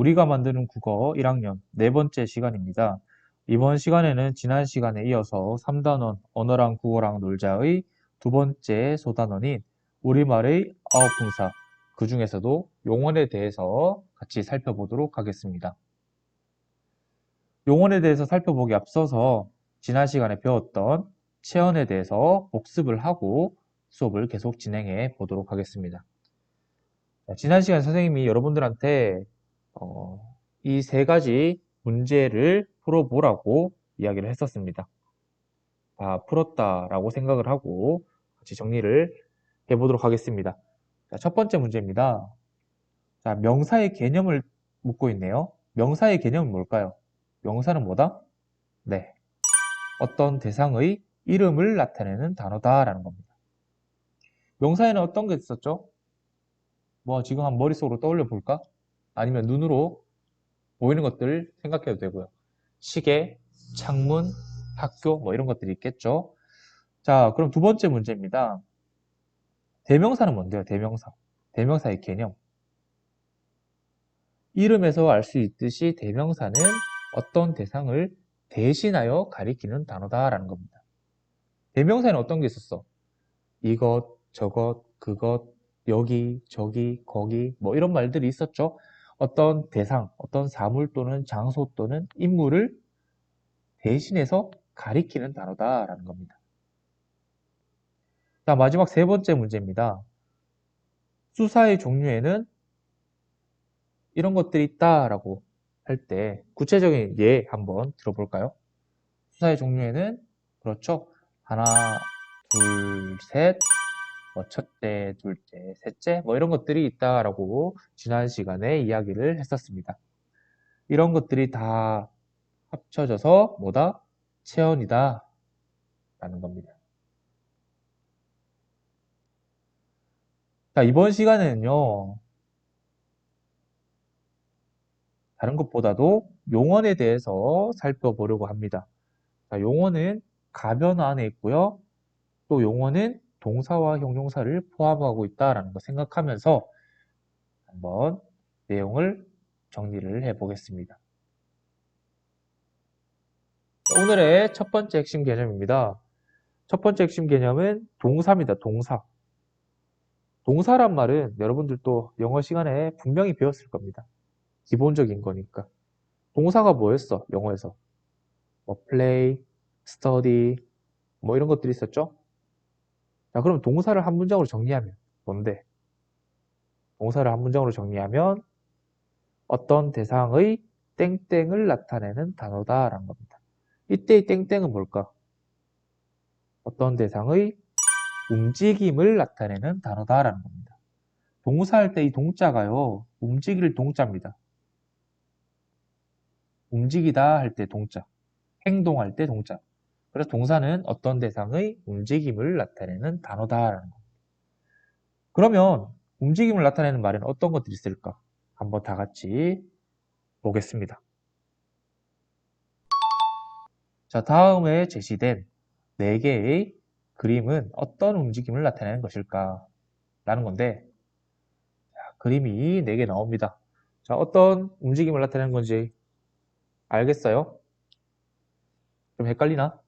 우리가 만드는 국어 1학년 네 번째 시간입니다. 이번 시간에는 지난 시간에 이어서 3단원 언어랑 국어랑 놀자의 두 번째 소단원인 우리말의 아홉풍사, 그 중에서도 용언에 대해서 같이 살펴보도록 하겠습니다. 용언에 대해서 살펴보기 앞서서 지난 시간에 배웠던 체언에 대해서 복습을 하고 수업을 계속 진행해 보도록 하겠습니다. 지난 시간 선생님이 여러분들한테 이 세 가지 문제를 풀어보라고 이야기를 했었습니다. 다 풀었다라고 생각을 하고 같이 정리를 해보도록 하겠습니다. 자, 첫 번째 문제입니다. 자, 명사의 개념을 묻고 있네요. 명사의 개념은 뭘까요? 명사는 뭐다? 네, 어떤 대상의 이름을 나타내는 단어다라는 겁니다. 명사에는 어떤 게 있었죠? 뭐 지금 한 머릿속으로 떠올려 볼까? 아니면 눈으로 보이는 것들 생각해도 되고요. 시계, 창문, 학교 뭐 이런 것들이 있겠죠. 자, 그럼 두 번째 문제입니다. 대명사는 뭔데요? 대명사. 대명사의 개념. 이름에서 알 수 있듯이 대명사는 어떤 대상을 대신하여 가리키는 단어다라는 겁니다. 대명사에는 어떤 게 있었어? 이것, 저것, 그것, 여기, 저기, 거기 뭐 이런 말들이 있었죠. 어떤 대상, 어떤 사물 또는 장소 또는 인물을 대신해서 가리키는 단어다라는 겁니다. 자, 마지막 세 번째 문제입니다. 수사의 종류에는 이런 것들이 있다라고 할 때 구체적인 예 한번 들어볼까요? 수사의 종류에는 그렇죠. 하나, 둘, 셋, 뭐 첫째, 둘째, 셋째 뭐 이런 것들이 있다라고 지난 시간에 이야기를 했었습니다. 이런 것들이 다 합쳐져서 뭐다? 체언이다 라는 겁니다. 자, 이번 시간에는요. 다른 것보다도 용언에 대해서 살펴보려고 합니다. 자, 용언은 가변 안에 있고요. 또 용언은 동사와 형용사를 포함하고 있다는 거 생각하면서 한번 내용을 정리를 해보겠습니다. 오늘의 첫 번째 핵심 개념입니다. 첫 번째 핵심 개념은 동사입니다. 동사. 동사란 말은 여러분들도 영어 시간에 분명히 배웠을 겁니다. 기본적인 거니까. 동사가 뭐였어? 영어에서. 뭐 play, study, 뭐 이런 것들이 있었죠? 자, 그럼 동사를 한 문장으로 정리하면 뭔데? 동사를 한 문장으로 정리하면 어떤 대상의 땡땡을 나타내는 단어다라는 겁니다. 이때의 땡땡은 뭘까? 어떤 대상의 움직임을 나타내는 단어다라는 겁니다. 동사할 때 이 동자가요, 움직일 동자입니다. 움직이다 할 때 동자, 행동할 때 동자. 그래서 동사는 어떤 대상의 움직임을 나타내는 단어다라는 겁니다. 그러면 움직임을 나타내는 말에는 어떤 것들이 있을까? 한번 다 같이 보겠습니다. 자, 다음에 제시된 4개의 그림은 어떤 움직임을 나타내는 것일까? 라는 건데, 자, 그림이 4개 나옵니다. 자, 어떤 움직임을 나타내는 건지 알겠어요? 좀 헷갈리나?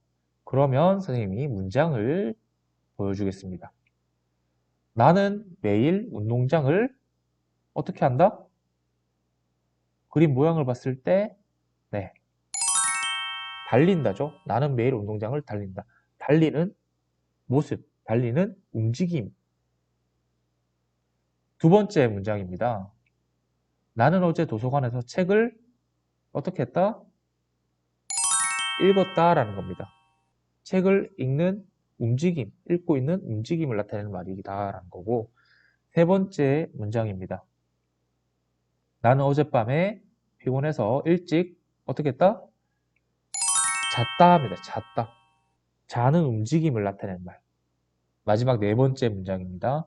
그러면 선생님이 문장을 보여주겠습니다. 나는 매일 운동장을 어떻게 한다? 그림 모양을 봤을 때, 네, 달린다죠. 나는 매일 운동장을 달린다. 달리는 모습, 달리는 움직임. 두 번째 문장입니다. 나는 어제 도서관에서 책을 어떻게 했다? 읽었다라는 겁니다. 책을 읽는 움직임, 읽고 있는 움직임을 나타내는 말이다라는 거고, 세 번째 문장입니다. 나는 어젯밤에 피곤해서 일찍 어떻게 했다? 잤다 합니다. 잤다. 자는 움직임을 나타내는 말. 마지막 네 번째 문장입니다.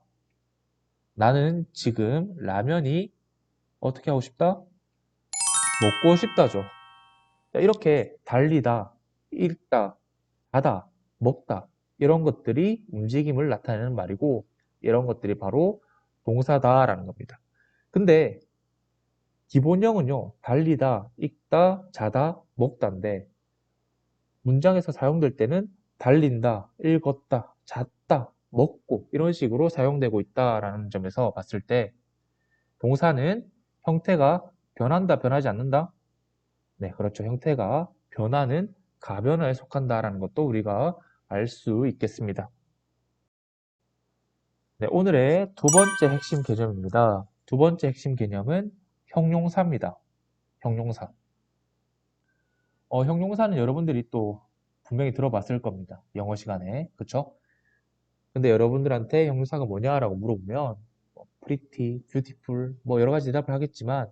나는 지금 라면이 어떻게 하고 싶다? 먹고 싶다죠. 이렇게 달리다, 읽다, 자다, 먹다 이런 것들이 움직임을 나타내는 말이고 이런 것들이 바로 동사다라는 겁니다. 근데 기본형은요, 달리다, 읽다, 자다, 먹다인데 문장에서 사용될 때는 달린다, 읽었다, 잤다, 먹고 이런 식으로 사용되고 있다라는 점에서 봤을 때 동사는 형태가 변한다, 변하지 않는다? 네, 그렇죠. 형태가 변하는 가변화에 속한다라는 것도 우리가 알 수 있겠습니다. 네, 오늘의 두 번째 핵심 개념입니다. 두 번째 핵심 개념은 형용사입니다. 형용사. 형용사는 여러분들이 또 분명히 들어봤을 겁니다. 영어 시간에. 그쵸? 근데 여러분들한테 형용사가 뭐냐라고 물어보면 pretty, beautiful 뭐 여러 가지 대답을 하겠지만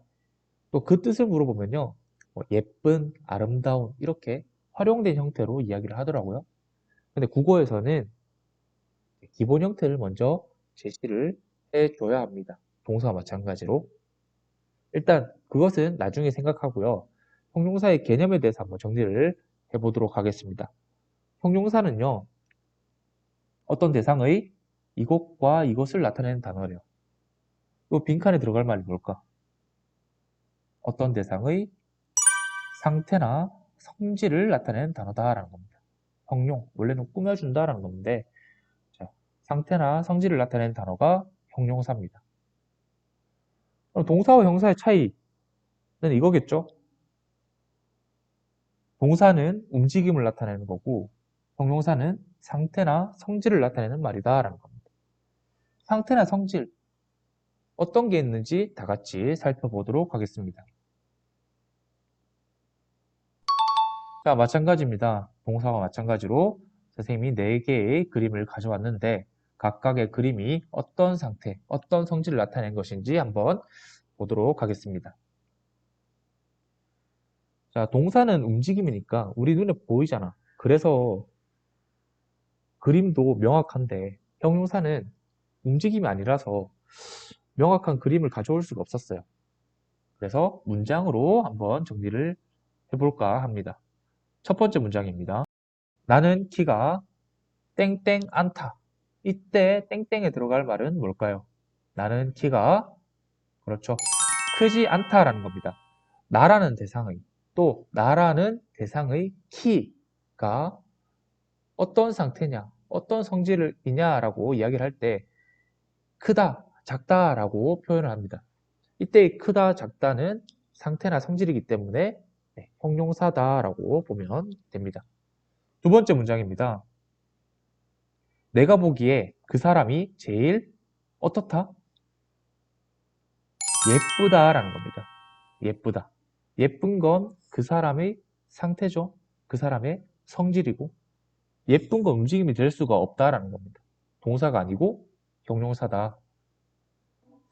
또 그 뜻을 물어보면요. 예쁜, 아름다운 이렇게 활용된 형태로 이야기를 하더라고요. 근데 국어에서는 기본 형태를 먼저 제시를 해줘야 합니다. 동사와 마찬가지로. 일단 그것은 나중에 생각하고요. 형용사의 개념에 대해서 한번 정리를 해보도록 하겠습니다. 형용사는요. 어떤 대상의 이것과 이것을 나타내는 단어래요. 또 빈칸에 들어갈 말이 뭘까? 어떤 대상의 상태나 성질을 나타내는 단어다라는 겁니다. 형용, 원래는 꾸며준다라는 건데 자, 상태나 성질을 나타내는 단어가 형용사입니다. 그럼 동사와 형사의 차이는 이거겠죠? 동사는 움직임을 나타내는 거고 형용사는 상태나 성질을 나타내는 말이다라는 겁니다. 상태나 성질 어떤 게 있는지 다 같이 살펴보도록 하겠습니다. 자, 마찬가지입니다. 동사와 마찬가지로 선생님이 4개의 그림을 가져왔는데 각각의 그림이 어떤 상태, 어떤 성질을 나타낸 것인지 한번 보도록 하겠습니다. 자, 동사는 움직임이니까 우리 눈에 보이잖아. 그래서 그림도 명확한데 형용사는 움직임이 아니라서 명확한 그림을 가져올 수가 없었어요. 그래서 문장으로 한번 정리를 해볼까 합니다. 첫 번째 문장입니다. 나는 키가 땡땡 않다. 이때 땡땡에 들어갈 말은 뭘까요? 나는 키가 그렇죠. 크지 않다라는 겁니다. 나라는 대상의 또 나라는 대상의 키가 어떤 상태냐, 어떤 성질이냐라고 이야기를 할 때 크다, 작다라고 표현을 합니다. 이때 크다, 작다는 상태나 성질이기 때문에 형용사다라고 보면 됩니다. 두 번째 문장입니다. 내가 보기에 그 사람이 제일 어떻다? 예쁘다라는 겁니다. 예쁘다. 예쁜 건 그 사람의 상태죠. 그 사람의 성질이고 예쁜 건 움직임이 될 수가 없다라는 겁니다. 동사가 아니고 형용사다.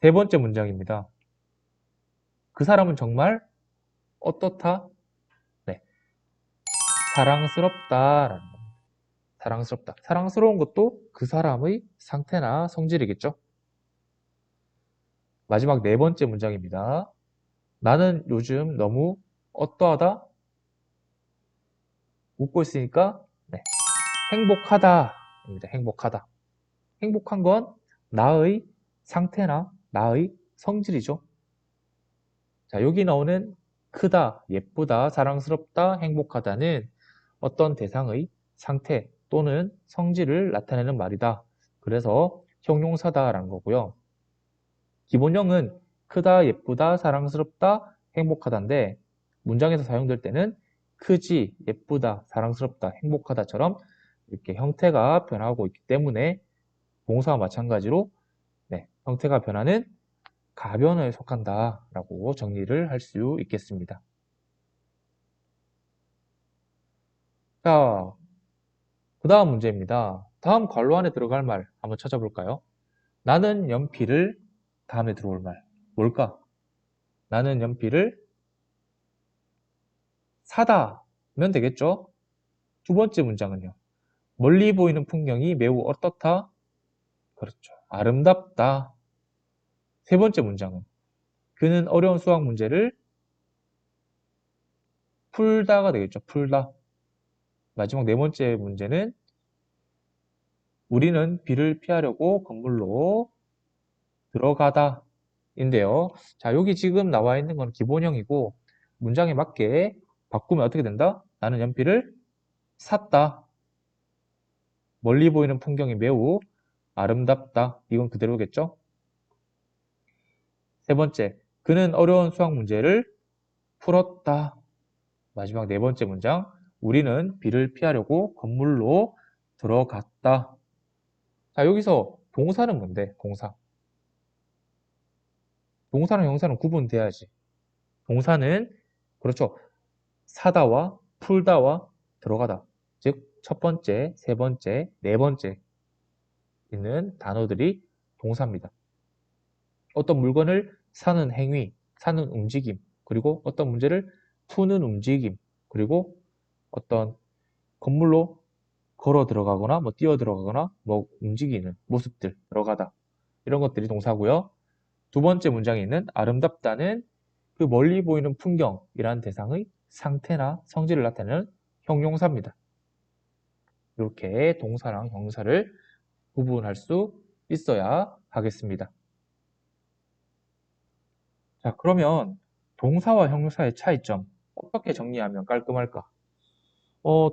세 번째 문장입니다. 그 사람은 정말 어떻다? 네, 사랑스럽다라는 겁니다. 사랑스럽다. 사랑스러운 것도 그 사람의 상태나 성질이겠죠. 마지막 네 번째 문장입니다. 나는 요즘 너무 어떠하다? 웃고 있으니까 네, 행복하다입니다. 행복하다. 행복한 건 나의 상태나 나의 성질이죠. 자, 여기 나오는 크다, 예쁘다, 사랑스럽다, 행복하다는 어떤 대상의 상태 또는 성질을 나타내는 말이다. 그래서 형용사다라는 거고요. 기본형은 크다, 예쁘다, 사랑스럽다, 행복하다인데 문장에서 사용될 때는 크지, 예쁘다, 사랑스럽다, 행복하다처럼 이렇게 형태가 변하고 있기 때문에 동사와 마찬가지로 형태가 변하는 가변화에 속한다라고 정리를 할 수 있겠습니다. 자, 그 다음 문제입니다. 다음 괄호 안에 들어갈 말 한번 찾아볼까요? 나는 연필을 다음에 들어올 말 뭘까? 나는 연필을 사다면 되겠죠? 두 번째 문장은요. 멀리 보이는 풍경이 매우 어떻다? 그렇죠. 아름답다. 세 번째 문장은 그는 어려운 수학 문제를 풀다가 되겠죠. 풀다. 마지막 네 번째 문제는 우리는 비를 피하려고 건물로 들어가다. 인데요. 자, 여기 지금 나와 있는 건 기본형이고 문장에 맞게 바꾸면 어떻게 된다? 나는 연필을 샀다. 멀리 보이는 풍경이 매우 아름답다. 이건 그대로겠죠? 세 번째, 그는 어려운 수학 문제를 풀었다. 마지막 네 번째 문장, 우리는 비를 피하려고 건물로 들어갔다. 자, 여기서 동사는 뭔데? 동사. 동사랑 형사는 구분돼야지. 동사는 그렇죠. 사다와 풀다와 들어가다. 즉, 첫 번째, 세 번째, 네 번째 있는 단어들이 동사입니다. 어떤 물건을 사는 행위, 사는 움직임, 그리고 어떤 문제를 푸는 움직임, 그리고 어떤 건물로 걸어 들어가거나 뭐 뛰어 들어가거나 뭐 움직이는 모습들 들어가다. 이런 것들이 동사고요. 두 번째 문장에 있는 아름답다는 그 멀리 보이는 풍경이라는 대상의 상태나 성질을 나타내는 형용사입니다. 이렇게 동사랑 형용사를 구분할 수 있어야 하겠습니다. 자, 그러면 동사와 형용사의 차이점 어떻게 정리하면 깔끔할까?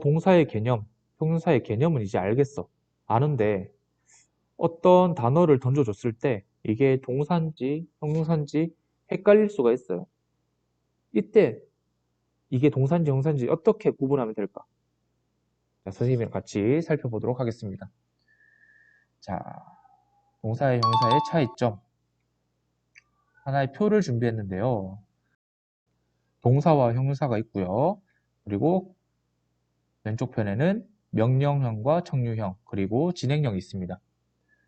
동사의 개념, 형용사의 개념은 이제 알겠어. 아는데 어떤 단어를 던져줬을 때 이게 동사인지 형용사인지 헷갈릴 수가 있어요. 이때 이게 동사인지 형용사인지 어떻게 구분하면 될까? 자, 선생님이랑 같이 살펴보도록 하겠습니다. 자, 동사의 형용사의 차이점. 하나의 표를 준비했는데요. 동사와 형용사가 있고요. 그리고 왼쪽 편에는 명령형과 청유형, 그리고 진행형이 있습니다.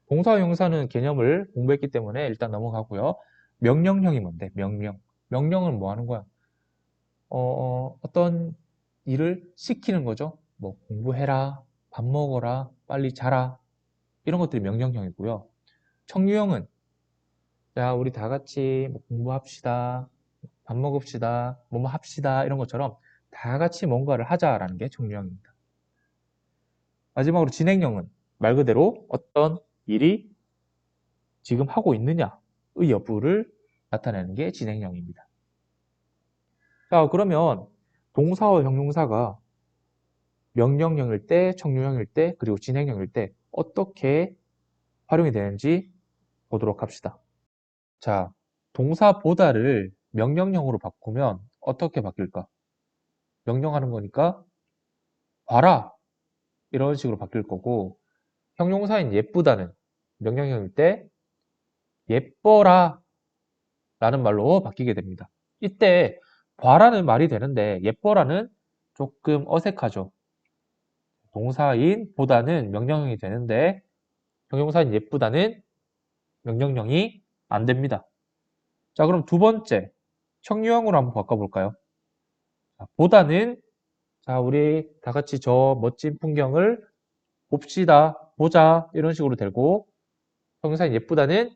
동사와 형용사는 개념을 공부했기 때문에 일단 넘어가고요. 명령형이 뭔데? 명령. 명령은 뭐 하는 거야? 어떤 일을 시키는 거죠. 뭐 공부해라, 밥 먹어라, 빨리 자라. 이런 것들이 명령형이고요. 청유형은 자, 우리 다 같이 뭐 공부합시다, 밥 먹읍시다, 뭐뭐 합시다 이런 것처럼 다 같이 뭔가를 하자라는 게 청유형입니다. 마지막으로 진행형은 말 그대로 어떤 일이 지금 하고 있느냐의 여부를 나타내는 게 진행형입니다. 자, 그러면 동사와 형용사가 명령형일 때, 청유형일 때, 그리고 진행형일 때 어떻게 활용이 되는지 보도록 합시다. 자, 동사보다를 명령형으로 바꾸면 어떻게 바뀔까? 명령하는 거니까 봐라 이런 식으로 바뀔 거고 형용사인 예쁘다는 명령형일 때 예뻐라 라는 말로 바뀌게 됩니다. 이때 봐라는 말이 되는데 예뻐라는 조금 어색하죠. 동사인 보다는 명령형이 되는데 형용사인 예쁘다는 명령형이 안 됩니다. 자, 그럼 두 번째 청유형으로 한번 바꿔볼까요? 자, 보다는 자, 우리 다 같이 저 멋진 풍경을 봅시다, 보자 이런 식으로 되고 형용사인 예쁘다는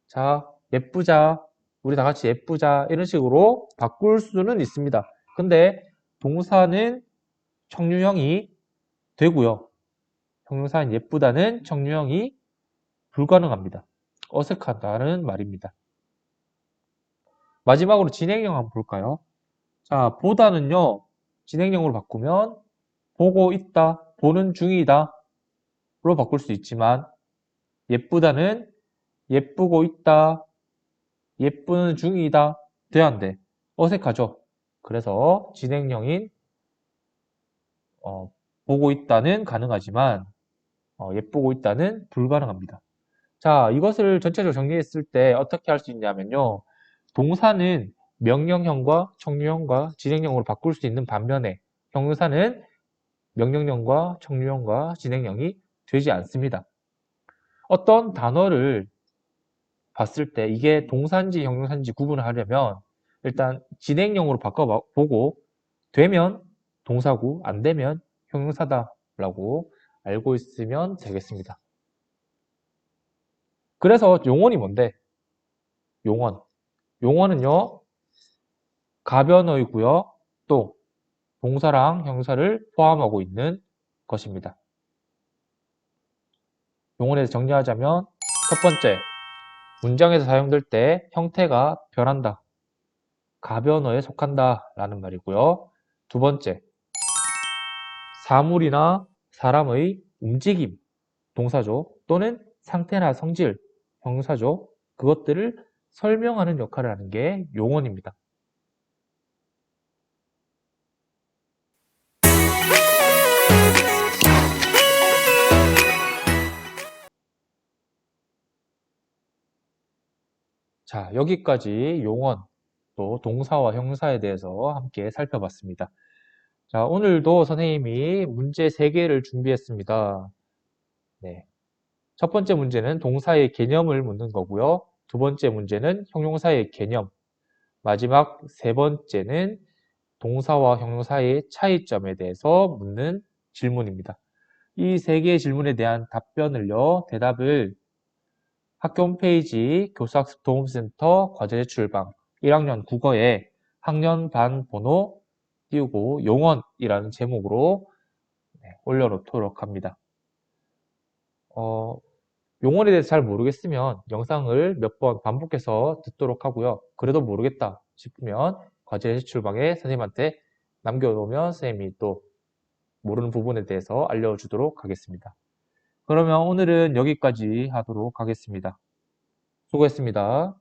자, 예쁘자, 우리 다 같이 예쁘자 이런 식으로 바꿀 수는 있습니다. 근데 동사는 청유형이 되고요. 형용사인 예쁘다는 청유형이 불가능합니다. 어색하다는 말입니다. 마지막으로 진행형 한번 볼까요? 자, 보다는요. 진행형으로 바꾸면 보고 있다, 보는 중이다 로 바꿀 수 있지만 예쁘다는 예쁘고 있다, 예쁘는 중이다 돼야 안 돼. 어색하죠? 그래서 진행형인 보고 있다는 가능하지만 예쁘고 있다는 불가능합니다. 자, 이것을 전체적으로 정리했을 때 어떻게 할 수 있냐면요. 동사는 명령형과 청유형과 진행형으로 바꿀 수 있는 반면에 형용사는 명령형과 청유형과 진행형이 되지 않습니다. 어떤 단어를 봤을 때 이게 동사인지 형용사인지 구분을 하려면 일단 진행형으로 바꿔보고 되면 동사고 안 되면 형용사다라고 알고 있으면 되겠습니다. 그래서 용언이 뭔데? 용언. 용언은요, 가변어이고요. 또 동사랑 형용사를 포함하고 있는 것입니다. 용언에서 정리하자면 첫 번째, 문장에서 사용될 때 형태가 변한다, 가변어에 속한다 라는 말이고요. 두 번째, 사물이나 사람의 움직임, 동사죠. 또는 상태나 성질, 형사죠. 그것들을 설명하는 역할을 하는 게 용언입니다. 자, 여기까지 용언, 또 동사와 형사에 대해서 함께 살펴봤습니다. 자, 오늘도 선생님이 문제 3개를 준비했습니다. 네. 첫 번째 문제는 동사의 개념을 묻는 거고요. 두 번째 문제는 형용사의 개념. 마지막 세 번째는 동사와 형용사의 차이점에 대해서 묻는 질문입니다. 이 3개의 질문에 대한 대답을 학교 홈페이지 교사학습 도움센터 과제제출방 1학년 국어에 학년반 번호 띄우고 용언이라는 제목으로 올려놓도록 합니다. 용언에 대해서 잘 모르겠으면 영상을 몇 번 반복해서 듣도록 하고요. 그래도 모르겠다 싶으면 과제제출방에 선생님한테 남겨놓으면 선생님이 또 모르는 부분에 대해서 알려주도록 하겠습니다. 그러면 오늘은 여기까지 하도록 하겠습니다. 수고했습니다.